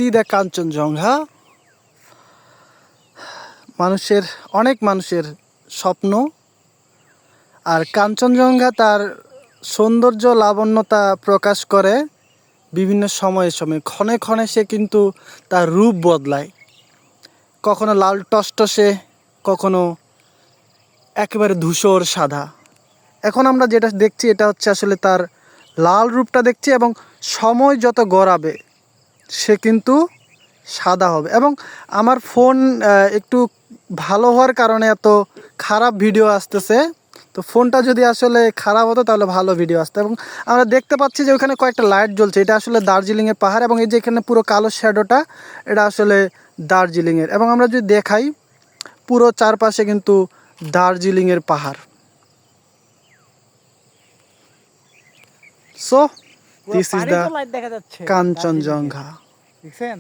C the Kanchenjunga. অনেক মানুষের স্বপ্ন। আর কাঞ্চনজঙ্ঘা তার সৌন্দর্য লাবণ্যতা প্রকাশ করে বিভিন্ন সময়ে সময়ে। ক্ষণে ক্ষণে সে কিন্তু তার রূপ বদলায়, কখনো লাল টসটসে, কখনো একেবারে ধূসর সাদা। এখন আমরা যেটা দেখছি এটা হচ্ছে আসলে তার লাল রূপটা দেখছি, এবং সময় যত গড়াবে সে কিন্তু সাদা হবে। এবং আমার ফোন একটু ভালো হওয়ার কারণে এত খারাপ ভিডিও আসতেছে। তো ফোনটা যদি আসলে খারাপ হতো তাহলে ভালো ভিডিও আসতো। এবং আমরা দেখতে পাচ্ছি যে ওখানে কয়েকটা লাইট জ্বলছে, এটা আসলে দার্জিলিংয়ের পাহাড়। এবং এই যে এখানে পুরো কালো শ্যাডোটা, এটা আসলে দার্জিলিংয়ের। এবং আমরা যদি দেখাই, পুরো চারপাশে কিন্তু দার্জিলিংয়ের পাহাড়। So this is the light দেখা যাচ্ছে কাঞ্চনজঙ্ঘা। দেখছেন?